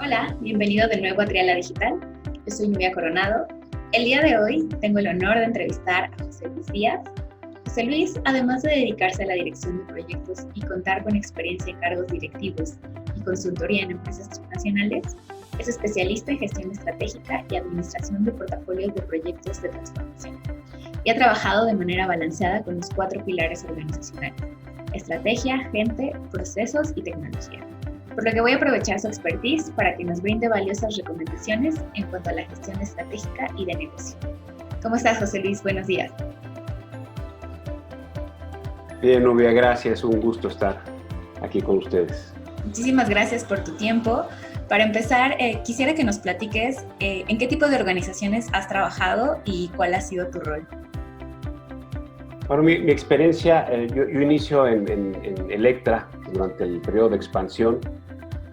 Hola, bienvenido de nuevo a Triala Digital. Yo soy Nubia Coronado. El día de hoy tengo el honor de entrevistar a José Luis Díaz. José Luis, además de dedicarse a la dirección de proyectos y contar con experiencia en cargos directivos y consultoría en empresas transnacionales, es especialista en gestión estratégica y administración de portafolios de proyectos de transformación. Y ha trabajado de manera balanceada con los 4 pilares organizacionales: estrategia, gente, procesos y tecnología. Por lo que voy a aprovechar su expertise para que nos brinde valiosas recomendaciones en cuanto a la gestión estratégica y de negocio. ¿Cómo estás, José Luis? Buenos días. Bien, Nubia, gracias. Un gusto estar aquí con ustedes. Muchísimas gracias por tu tiempo. Para empezar, quisiera que nos platiques en qué tipo de organizaciones has trabajado y cuál ha sido tu rol. Bueno, mi experiencia, yo inicio en Electra durante el periodo de expansión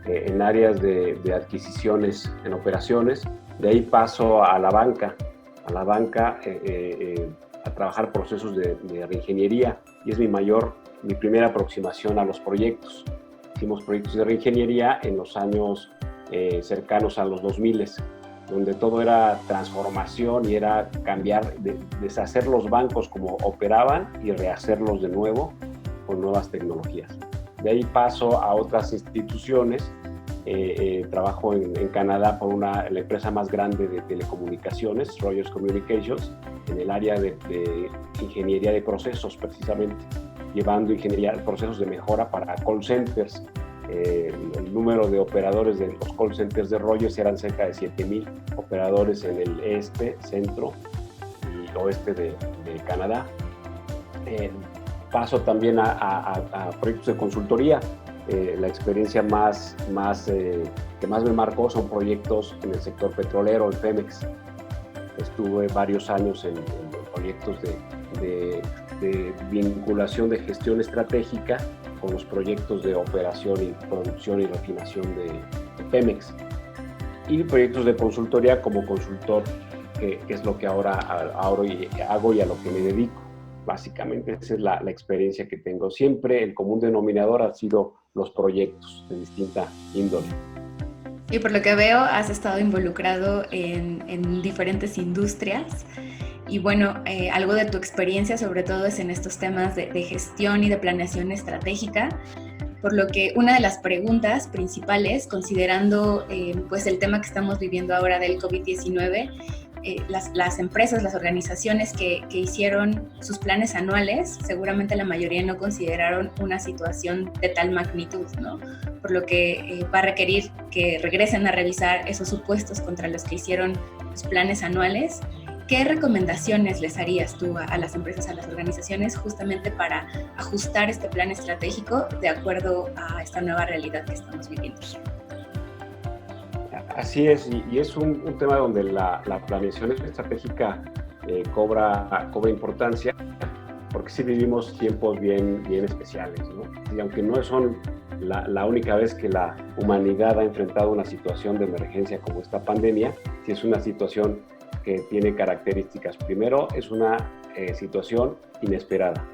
en áreas de adquisiciones en operaciones. De ahí paso a la banca, a trabajar procesos de reingeniería, y es mi primera aproximación a los proyectos. Hicimos proyectos de reingeniería en los años cercanos a los 2000, donde todo era transformación y era cambiar, deshacer los bancos como operaban y rehacerlos de nuevo con nuevas tecnologías. De ahí paso a otras instituciones. Trabajo en Canadá por la empresa más grande de telecomunicaciones, Rogers Communications, en el área de ingeniería de procesos, precisamente, llevando ingeniería de procesos de mejora para call centers. El número de operadores de los call centers de Rogers eran cerca de 7,000 operadores en el este, centro y oeste de Canadá. Paso también a proyectos de consultoría. La experiencia que más me marcó son proyectos en el sector petrolero, en Pemex. Estuve varios años en proyectos de vinculación de gestión estratégica con los proyectos de operación y producción y refinación de Pemex. Y proyectos de consultoría como consultor, que es lo que ahora hago y a lo que me dedico. Básicamente esa es la experiencia que tengo. Siempre el común denominador ha sido los proyectos de distinta índole. Y por lo que veo, has estado involucrado en diferentes industrias. Y bueno, algo de tu experiencia sobre todo es en estos temas de gestión y de planeación estratégica, por lo que una de las preguntas principales, considerando pues el tema que estamos viviendo ahora del COVID-19, las empresas, las organizaciones que hicieron sus planes anuales, seguramente la mayoría no consideraron una situación de tal magnitud, ¿no? Por lo que va a requerir que regresen a revisar esos supuestos contra los que hicieron los planes anuales. ¿Qué recomendaciones les harías tú a las empresas, a las organizaciones, justamente para ajustar este plan estratégico de acuerdo a esta nueva realidad que estamos viviendo? Así es, y es un tema donde la planeación estratégica cobra importancia, porque sí vivimos tiempos bien especiales, ¿no? Y aunque no son la única vez que la humanidad ha enfrentado una situación de emergencia como esta pandemia, sí es una situación que tiene características. Primero, es una situación inesperada.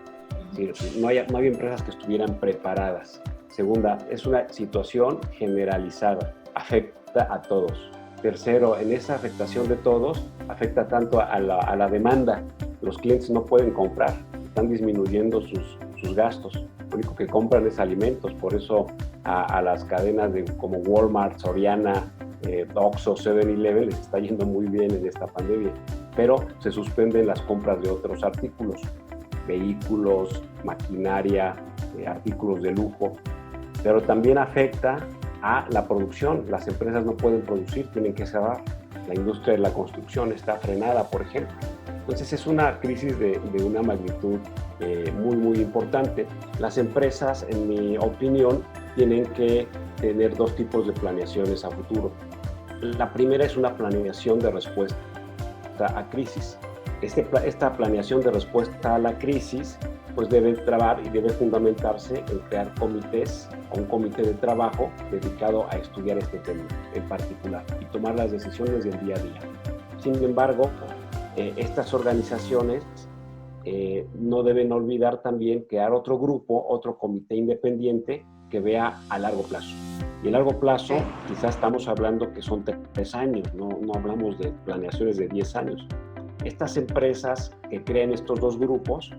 Sí, no había empresas que estuvieran preparadas. Segunda, es una situación generalizada, afecta a todos. Tercero, en esa afectación de todos, afecta tanto a la demanda. Los clientes no pueden comprar, están disminuyendo sus gastos. Lo único que compran es alimentos, por eso a las cadenas como Walmart, Soriana, Oxxo, 7-Eleven les está yendo muy bien en esta pandemia, pero se suspenden las compras de otros artículos, vehículos, maquinaria, artículos de lujo, pero también afecta a la producción. Las empresas no pueden producir, tienen que cerrar. La industria de la construcción está frenada, por ejemplo. Entonces es una crisis de una magnitud muy importante. Las empresas, en mi opinión, tienen que tener 2 tipos de planeaciones a futuro. La primera es una planeación de respuesta a crisis. Esta planeación de respuesta a la crisis pues debe trabajar y debe fundamentarse en crear comités o un comité de trabajo dedicado a estudiar este tema en particular y tomar las decisiones del día a día. Sin embargo, estas organizaciones no deben olvidar también crear otro grupo, otro comité independiente que vea a largo plazo. Y a largo plazo, quizás estamos hablando que son 3 años, no hablamos de planeaciones de 10 años. Estas empresas que crean estos dos grupos,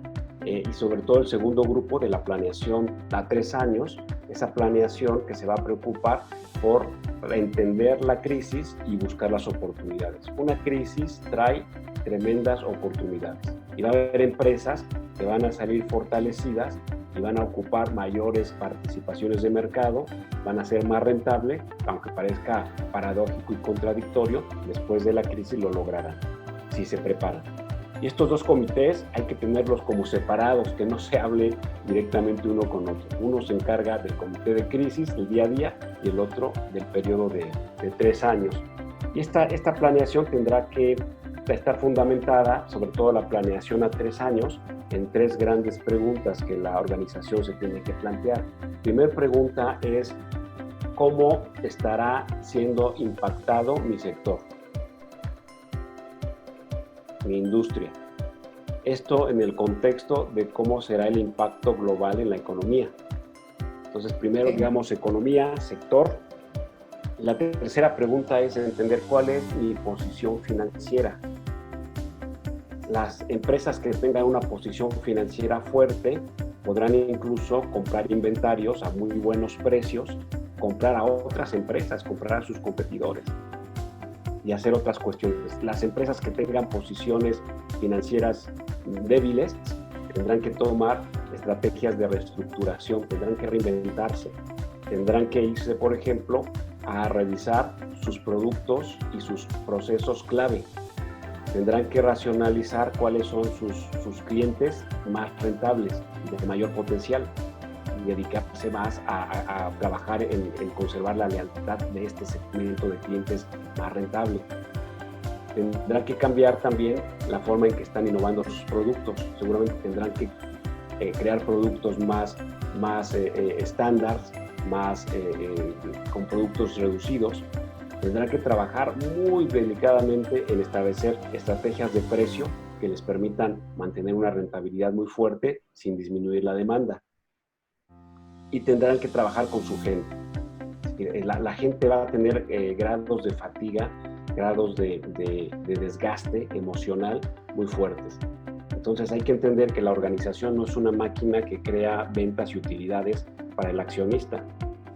y sobre todo el segundo grupo de la planeación a 3 años, esa planeación que se va a preocupar por entender la crisis y buscar las oportunidades. Una crisis trae tremendas oportunidades y va a haber empresas que van a salir fortalecidas y van a ocupar mayores participaciones de mercado, van a ser más rentables, aunque parezca paradójico y contradictorio, después de la crisis lo lograrán, si se preparan. Y estos dos comités hay que tenerlos como separados, que no se hable directamente uno con otro. Uno se encarga del comité de crisis, el día a día, y el otro del periodo de 3 años. Y esta planeación tendrá que estar fundamentada, sobre todo la planeación a 3 años, en 3 grandes preguntas que la organización se tiene que plantear. La primera pregunta es: ¿cómo estará siendo impactado mi sector, mi industria? Esto en el contexto de cómo será el impacto global en la economía. Entonces, primero, digamos, economía, sector. La tercera pregunta es entender cuál es mi posición financiera. Las empresas que tengan una posición financiera fuerte podrán incluso comprar inventarios a muy buenos precios, comprar a otras empresas, comprar a sus competidores y hacer otras cuestiones. Las empresas que tengan posiciones financieras débiles tendrán que tomar estrategias de reestructuración, tendrán que reinventarse, tendrán que irse, por ejemplo, a revisar sus productos y sus procesos clave. Tendrán que racionalizar cuáles son sus clientes más rentables y de mayor potencial y dedicarse más a trabajar en conservar la lealtad de este segmento de clientes más rentable. Tendrán que cambiar también la forma en que están innovando sus productos. Seguramente tendrán que crear productos más estándar, con productos reducidos. Tendrán que trabajar muy delicadamente en establecer estrategias de precio que les permitan mantener una rentabilidad muy fuerte sin disminuir la demanda. Y tendrán que trabajar con su gente. La gente va a tener grados de fatiga, grados de desgaste emocional muy fuertes. Entonces hay que entender que la organización no es una máquina que crea ventas y utilidades para el accionista.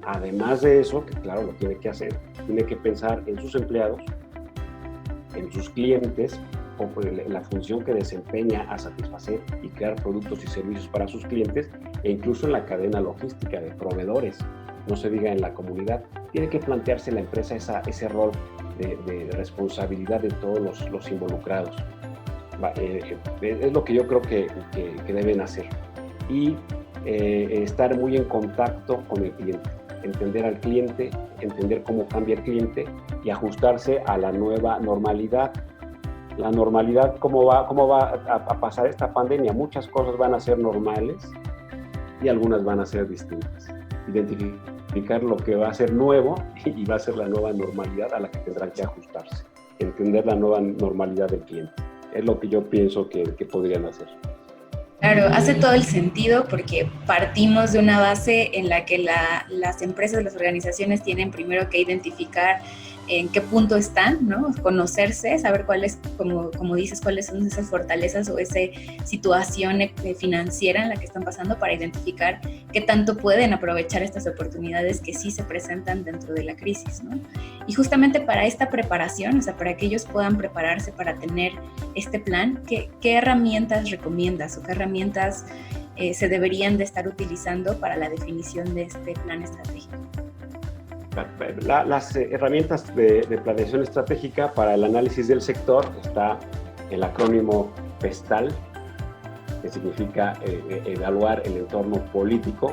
Además de eso, que claro, lo tiene que hacer, tiene que pensar en sus empleados, en sus clientes, o la función que desempeña a satisfacer y crear productos y servicios para sus clientes, e incluso en la cadena logística de proveedores, no se diga en la comunidad. Tiene que plantearse la empresa ese rol de responsabilidad de todos los involucrados. Es lo que yo creo que deben hacer. Y estar muy en contacto con el cliente, entender al cliente, entender cómo cambia el cliente y ajustarse a la nueva normalidad. La normalidad, ¿cómo va a pasar esta pandemia? Muchas cosas van a ser normales y algunas van a ser distintas. Identificar lo que va a ser nuevo y va a ser la nueva normalidad a la que tendrán que ajustarse. Entender la nueva normalidad del cliente. Es lo que yo pienso que podrían hacer. Claro, hace todo el sentido porque partimos de una base en la que las empresas, las organizaciones tienen primero que identificar en qué punto están, ¿no? Conocerse, saber cuáles, como dices, cuáles son esas fortalezas o esa situación financiera en la que están pasando para identificar qué tanto pueden aprovechar estas oportunidades que sí se presentan dentro de la crisis, ¿no? Y justamente para esta preparación, o sea, para que ellos puedan prepararse para tener este plan, ¿qué herramientas recomiendas o qué herramientas se deberían de estar utilizando para la definición de este plan estratégico? Las herramientas de planeación estratégica para el análisis del sector está el acrónimo PESTAL, que significa evaluar el entorno político,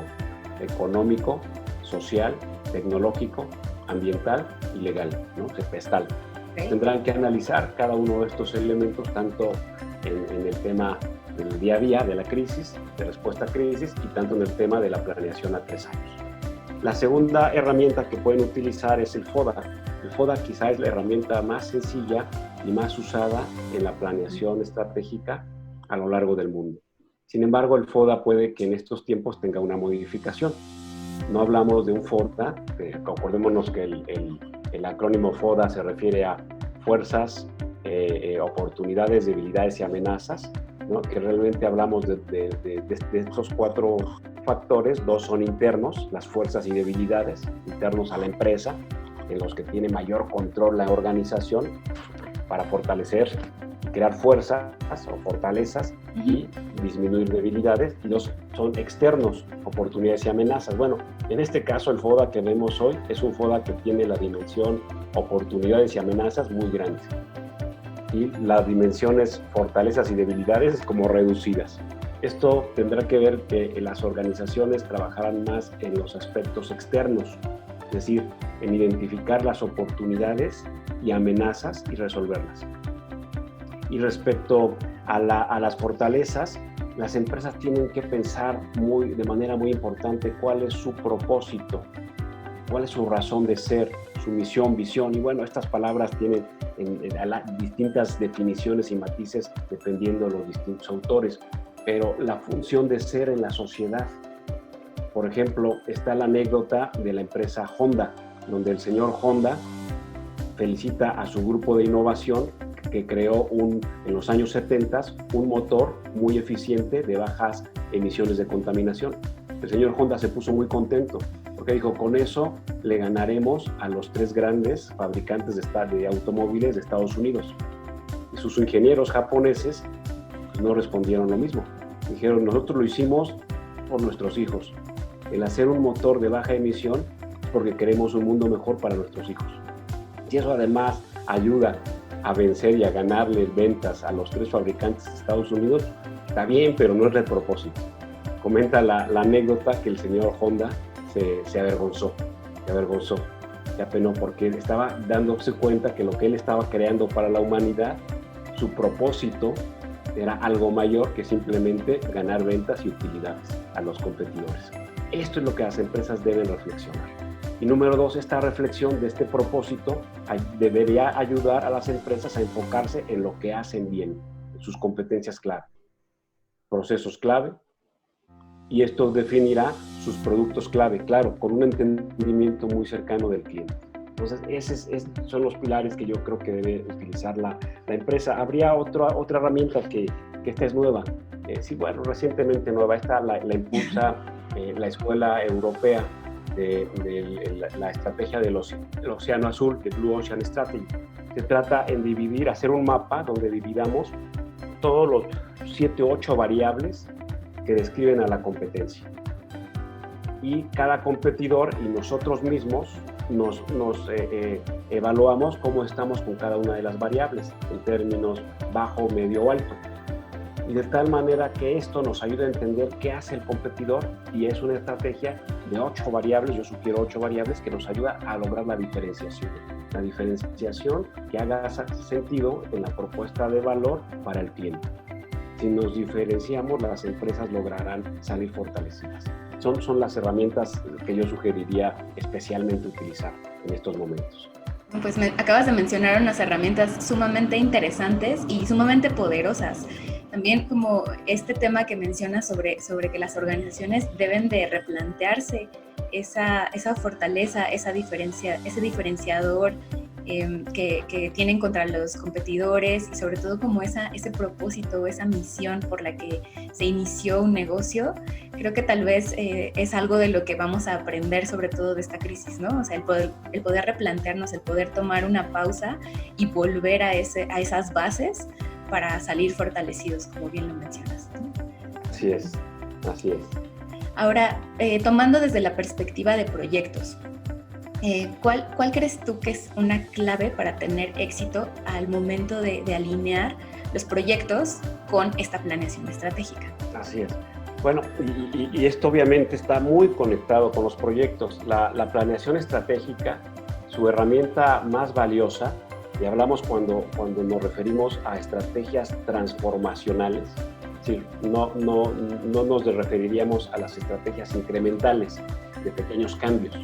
económico, social, tecnológico, ambiental y legal, ¿no? PESTAL. Okay. Tendrán que analizar cada uno de estos elementos, tanto en el tema del día a día de la crisis, de respuesta a crisis, y tanto en el tema de la planeación a 3 años. La segunda herramienta que pueden utilizar es el FODA. El FODA quizá es la herramienta más sencilla y más usada en la planeación estratégica a lo largo del mundo. Sin embargo, el FODA puede que en estos tiempos tenga una modificación. No hablamos de un FODA, acordémonos que el acrónimo FODA se refiere a fuerzas, oportunidades, debilidades y amenazas, ¿no? Que realmente hablamos de estos 4 factores. 2 son internos, las fuerzas y debilidades, internos a la empresa, en los que tiene mayor control la organización para fortalecer, crear fuerzas o fortalezas y disminuir debilidades. Y 2 son externos, oportunidades y amenazas. Bueno, en este caso el FODA que vemos hoy es un FODA que tiene la dimensión oportunidades y amenazas muy grandes, y las dimensiones fortalezas y debilidades como reducidas. Esto tendrá que ver que las organizaciones trabajarán más en los aspectos externos, es decir, en identificar las oportunidades y amenazas y resolverlas. Y respecto a las fortalezas, las empresas tienen que pensar de manera muy importante cuál es su propósito, cuál es su razón de ser, su misión, visión. Y bueno, estas palabras tienen distintas definiciones y matices dependiendo de los distintos autores, pero la función de ser en la sociedad. Por ejemplo, está la anécdota de la empresa Honda, donde el señor Honda felicita a su grupo de innovación que creó en los años 70 un motor muy eficiente de bajas emisiones de contaminación. El señor Honda se puso muy contento porque dijo, con eso le ganaremos a los 3 grandes fabricantes de automóviles de Estados Unidos. Y sus ingenieros japoneses pues, no respondieron lo mismo. Dijeron, nosotros lo hicimos por nuestros hijos. El hacer un motor de baja emisión es porque queremos un mundo mejor para nuestros hijos. Y eso además ayuda a vencer y a ganarle ventas a los 3 fabricantes de Estados Unidos, está bien, pero no es el propósito. Comenta la anécdota que el señor Honda se avergonzó, se apenó porque estaba dándose cuenta que lo que él estaba creando para la humanidad, su propósito era algo mayor que simplemente ganar ventas y utilidades a los competidores. Esto es lo que las empresas deben reflexionar. Y número 2, esta reflexión de este propósito debería ayudar a las empresas a enfocarse en lo que hacen bien, en sus competencias clave, procesos clave, y esto definirá sus productos clave, claro, con un entendimiento muy cercano del cliente. Entonces, esos son los pilares que yo creo que debe utilizar la empresa. Habría otra herramienta que esta es nueva. Sí, bueno, recientemente nueva. Esta la impulsa la Escuela Europea de la estrategia del Océano Azul, de Blue Ocean Strategy. Se trata en hacer un mapa donde dividamos todos los 7 u 8 variables que describen a la competencia. Y cada competidor y nosotros mismos nos evaluamos cómo estamos con cada una de las variables en términos bajo, medio o alto. Y de tal manera que esto nos ayuda a entender qué hace el competidor, y es una estrategia de 8 variables, yo sugiero 8 variables, que nos ayuda a lograr la diferenciación. La diferenciación que haga sentido en la propuesta de valor para el cliente. Si nos diferenciamos, las empresas lograrán salir fortalecidas. Son las herramientas que yo sugeriría especialmente utilizar en estos momentos. Pues me acabas de mencionar unas herramientas sumamente interesantes y sumamente poderosas. También como este tema que mencionas sobre que las organizaciones deben de replantearse esa fortaleza, ese diferenciador que tienen contra los competidores, y sobre todo como ese propósito, esa misión por la que se inició un negocio. Creo que tal vez es algo de lo que vamos a aprender sobre todo de esta crisis, ¿no? O sea, el poder replantearnos, el poder tomar una pausa y volver a esas bases para salir fortalecidos, como bien lo mencionas, ¿no? Así es. Ahora, tomando desde la perspectiva de proyectos, ¿cuál crees tú que es una clave para tener éxito al momento de alinear los proyectos con esta planeación estratégica? Así es. Bueno, y esto obviamente está muy conectado con los proyectos. La planeación estratégica, su herramienta más valiosa, y hablamos cuando nos referimos a estrategias transformacionales, es decir, no nos referiríamos a las estrategias incrementales de pequeños cambios.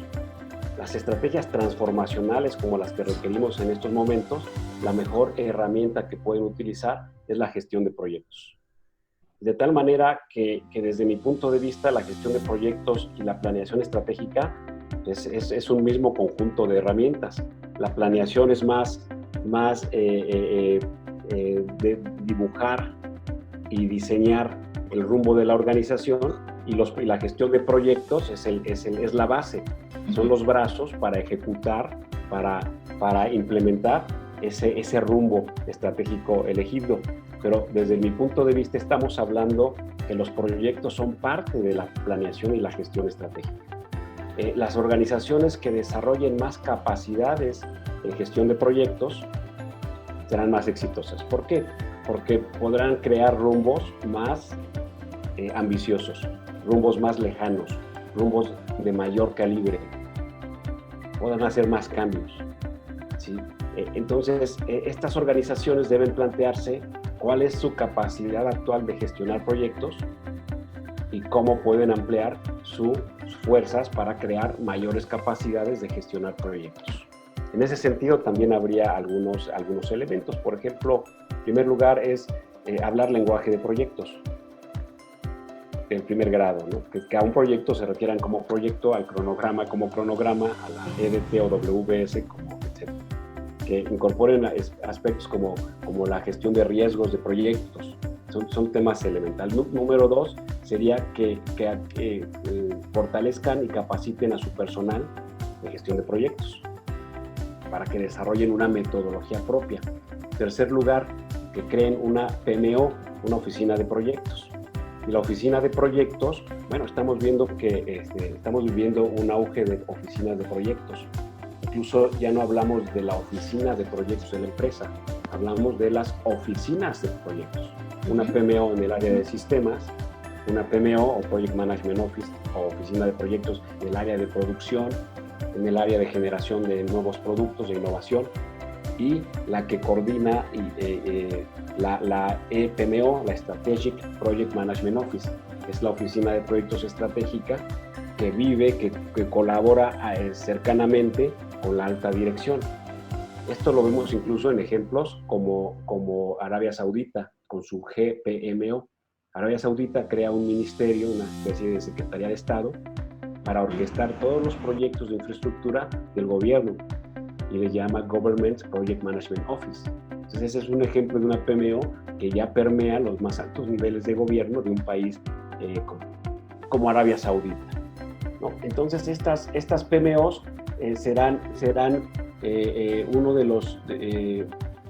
Las estrategias transformacionales, como las que requerimos en estos momentos, la mejor herramienta que pueden utilizar es la gestión de proyectos. De tal manera que desde mi punto de vista la gestión de proyectos y la planeación estratégica es un mismo conjunto de herramientas. La planeación es más de dibujar y diseñar el rumbo de la organización, y la gestión de proyectos es la base, son los brazos para ejecutar, para implementar ese rumbo estratégico elegido. Pero desde mi punto de vista estamos hablando que los proyectos son parte de la planeación y la gestión estratégica. Las organizaciones que desarrollen más capacidades en gestión de proyectos serán más exitosas. ¿Por qué? Porque podrán crear rumbos más ambiciosos, rumbos más lejanos, rumbos de mayor calibre, podrán hacer más cambios, ¿sí? Entonces, estas organizaciones deben plantearse cuál es su capacidad actual de gestionar proyectos y cómo pueden ampliar sus fuerzas para crear mayores capacidades de gestionar proyectos. En ese sentido, también habría algunos elementos. Por ejemplo, en primer lugar es hablar lenguaje de proyectos. En primer grado, ¿no? Que a un proyecto se refieran como proyecto, al cronograma como cronograma, a la EDT o WBS como etc. Que incorporen aspectos como la gestión de riesgos de proyectos. Son temas elementales. Número 2 sería que fortalezcan y capaciten a su personal de gestión de proyectos para que desarrollen una metodología propia. En tercer lugar, que creen una PMO, una oficina de proyectos. Y la oficina de proyectos, bueno, estamos viendo que estamos viviendo un auge de oficinas de proyectos. Incluso ya no hablamos de la oficina de proyectos de la empresa, hablamos de las oficinas de proyectos. Una PMO en el área de sistemas, una PMO o Project Management Office o oficina de proyectos en el área de producción, en el área de generación de nuevos productos, de innovación, y la que coordina la EPMO, la Strategic Project Management Office, es la oficina de proyectos estratégica que vive, que colabora cercanamente con la alta dirección. Esto lo vemos incluso en ejemplos como Arabia Saudita, con su GPMO. Arabia Saudita crea un ministerio, una especie de Secretaría de Estado, para orquestar todos los proyectos de infraestructura del gobierno, y le llama Government Project Management Office. Entonces ese es un ejemplo de una PMO que ya permea los más altos niveles de gobierno de un país como Arabia Saudita, ¿no? Entonces estas PMOs serán uno de los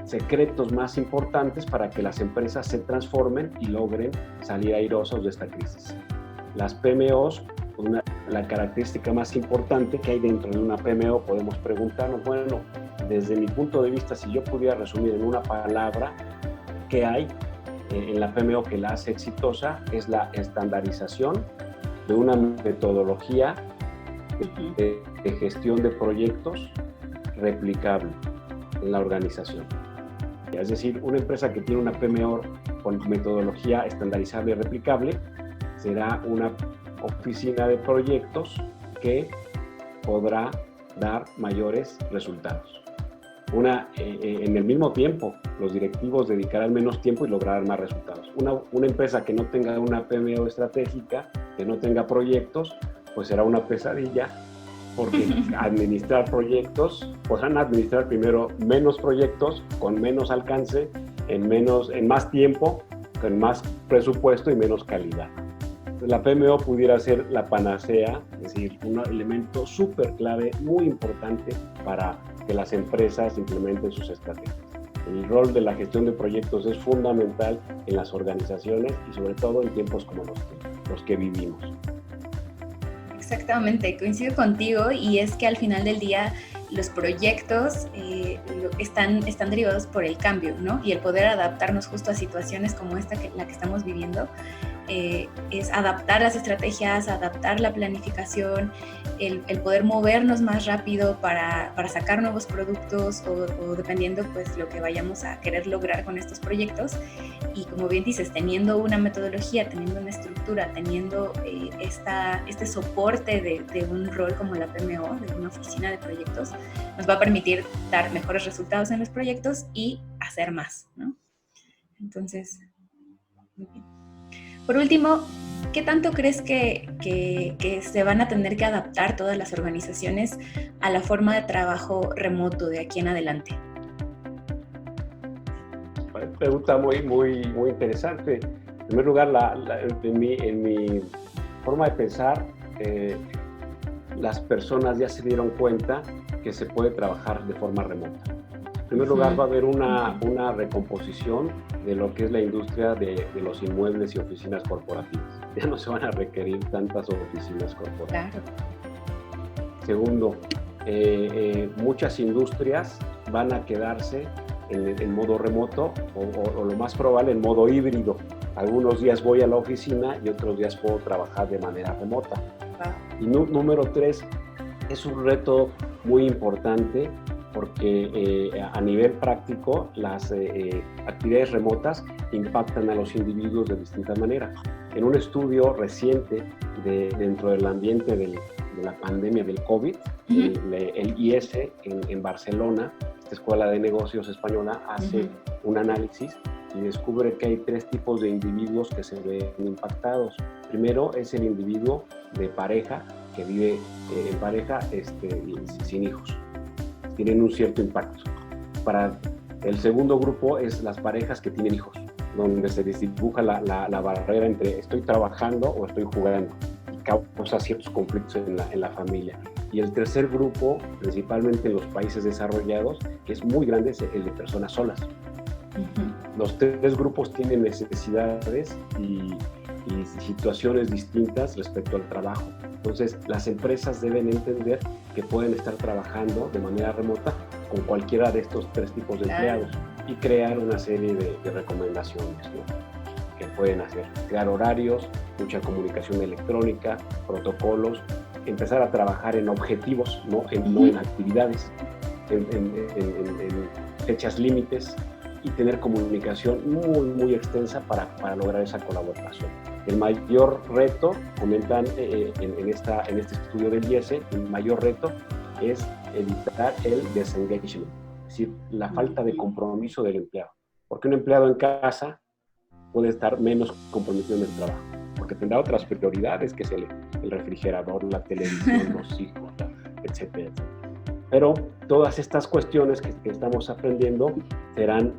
secretos más importantes para que las empresas se transformen y logren salir airosos de esta crisis. Las PMOs, la característica más importante que hay dentro de una PMO, podemos preguntarnos, bueno, desde mi punto de vista, si yo pudiera resumir en una palabra qué hay en la PMO que la hace exitosa, es la estandarización de una metodología de gestión de proyectos replicable en la organización. Es decir, una empresa que tiene una PMO con metodología estandarizable y replicable será una oficina de proyectos que podrá dar mayores resultados. En el mismo tiempo, los directivos dedicarán menos tiempo y lograrán más resultados. Una empresa que no tenga una PMO estratégica, que no tenga proyectos, pues será una pesadilla, porque administrar proyectos, podrán administrar primero menos proyectos con menos alcance, en más tiempo, con más presupuesto y menos calidad. La PMO pudiera ser la panacea, es decir, un elemento súper clave, muy importante para que las empresas implementen sus estrategias. El rol de la gestión de proyectos es fundamental en las organizaciones y sobre todo en tiempos como los que vivimos. Exactamente, coincido contigo, y es que al final del día los proyectos están derivados por el cambio, ¿no? Y el poder adaptarnos justo a situaciones como esta, la que estamos viviendo, es adaptar las estrategias, adaptar la planificación, el poder movernos más rápido para sacar nuevos productos o dependiendo pues lo que vayamos a querer lograr con estos proyectos. Y como bien dices, teniendo una metodología, teniendo una estructura, teniendo este soporte de un rol como la PMO, de una oficina de proyectos, nos va a permitir dar mejores resultados en los proyectos y hacer más, ¿no? Entonces, muy bien. Por último, ¿qué tanto crees que se van a tener que adaptar todas las organizaciones a la forma de trabajo remoto de aquí en adelante? Pregunta muy interesante. En primer lugar, en mi forma de pensar, las personas ya se dieron cuenta que se puede trabajar de forma remota. En primer lugar, va a haber una recomposición de lo que es la industria de los inmuebles y oficinas corporativas. Ya no se van a requerir tantas oficinas corporativas. Claro. Segundo, muchas industrias van a quedarse en modo remoto o lo más probable en modo híbrido. Algunos días voy a la oficina y otros días puedo trabajar de manera remota. Y número 3, es un reto muy importante porque a nivel práctico las actividades remotas impactan a los individuos de distintas maneras. En un estudio reciente dentro del ambiente de la pandemia del COVID, el IES en Barcelona, esta escuela de negocios española, hace un análisis y descubre que hay 3 tipos de individuos que se ven impactados. Primero es el individuo de pareja, que vive en pareja sin hijos. Tienen un cierto impacto. Para el segundo grupo es las parejas que tienen hijos, donde se dibuja la barrera entre estoy trabajando o estoy jugando y causa ciertos conflictos en la familia. Y el tercer grupo, principalmente en los países desarrollados, que es muy grande, es el de personas solas. Los 3 grupos tienen necesidades y situaciones distintas respecto al trabajo. Entonces, las empresas deben entender que pueden estar trabajando de manera remota con cualquiera de estos 3 tipos de empleados y crear una serie de recomendaciones, ¿no?, que pueden hacer. Crear horarios, mucha comunicación electrónica, protocolos, empezar a trabajar en objetivos, no en actividades, en fechas límites y tener comunicación muy extensa para lograr esa colaboración. El mayor reto, comentan en este estudio del IES, el mayor reto es evitar el disengagement, es decir, la falta de compromiso del empleado. Porque un empleado en casa puede estar menos comprometido en el trabajo, porque tendrá otras prioridades, que es el refrigerador, la televisión, los hijos, etcétera. Pero todas estas cuestiones que estamos aprendiendo serán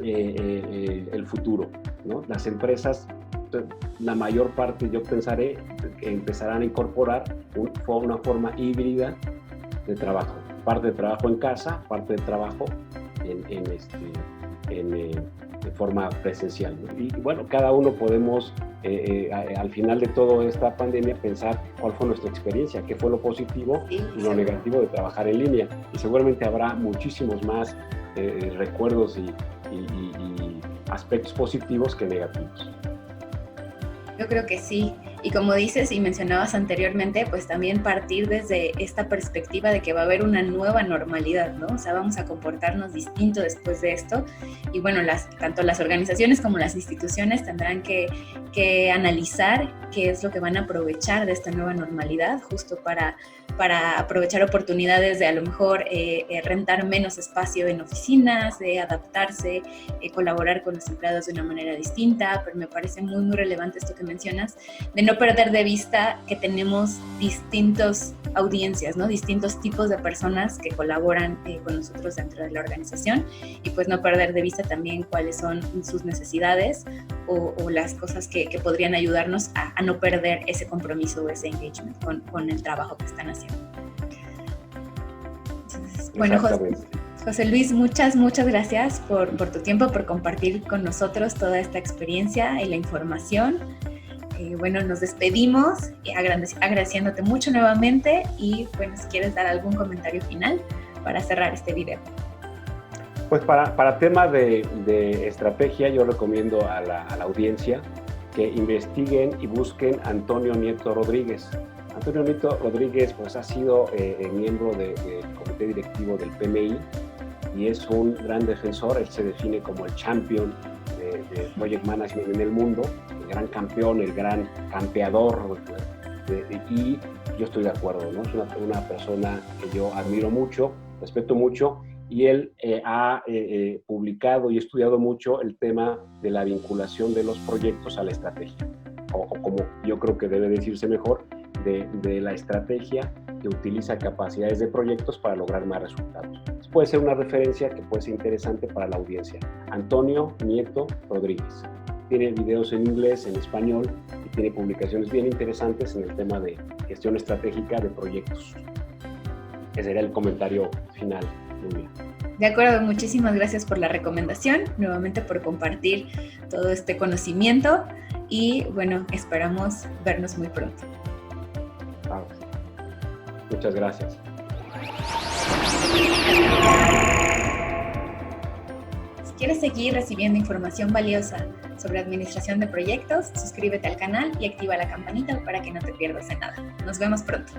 el futuro, ¿no? Las empresas, la mayor parte, yo pensaré, que empezarán a incorporar una forma híbrida de trabajo. Parte de trabajo en casa, parte de trabajo de forma presencial, ¿no? Y bueno, cada uno podemos, al final de toda esta pandemia, pensar cuál fue nuestra experiencia, qué fue lo positivo y lo negativo de trabajar en línea. Y seguramente habrá muchísimos más recuerdos y aspectos positivos que negativos. Yo creo que sí. Y como dices y mencionabas anteriormente, pues también partir desde esta perspectiva de que va a haber una nueva normalidad, ¿no? O sea, vamos a comportarnos distinto después de esto. Y bueno, tanto las organizaciones como las instituciones tendrán que analizar qué es lo que van a aprovechar de esta nueva normalidad, justo para aprovechar oportunidades de a lo mejor rentar menos espacio en oficinas, de adaptarse, colaborar con los empleados de una manera distinta. Pero me parece muy relevante esto que mencionas, de no perder de vista que tenemos distintas audiencias, ¿no? Distintos tipos de personas que colaboran con nosotros dentro de la organización, y pues no perder de vista también cuáles son sus necesidades o las cosas que podrían ayudarnos a no perder ese compromiso o ese engagement con el trabajo que están haciendo. Entonces, bueno, José Luis, muchas gracias por tu tiempo, por compartir con nosotros toda esta experiencia y la información. Bueno, nos despedimos agradeciéndote mucho nuevamente y bueno, si quieres dar algún comentario final para cerrar este video. Pues para temas de estrategia, yo recomiendo a la audiencia que investiguen y busquen a Antonio Nieto Rodríguez. Antonio Nieto Rodríguez pues ha sido miembro del comité directivo del PMI y es un gran defensor. Él se define como el champion de Project Management en el mundo, el gran campeón, el gran campeador, y yo estoy de acuerdo, ¿no? Es una persona que yo admiro mucho, respeto mucho, y él ha publicado y estudiado mucho el tema de la vinculación de los proyectos a la estrategia, o como yo creo que debe decirse mejor, de la estrategia que utiliza capacidades de proyectos para lograr más resultados. Puede ser una referencia que puede ser interesante para la audiencia. Antonio Nieto Rodríguez. Tiene videos en inglés, en español, y tiene publicaciones bien interesantes en el tema de gestión estratégica de proyectos. Ese era el comentario final, Nubia. De acuerdo, muchísimas gracias por la recomendación, nuevamente por compartir todo este conocimiento y bueno, esperamos vernos muy pronto. Muchas gracias. Si quieres seguir recibiendo información valiosa sobre administración de proyectos, suscríbete al canal y activa la campanita para que no te pierdas de nada. Nos vemos pronto.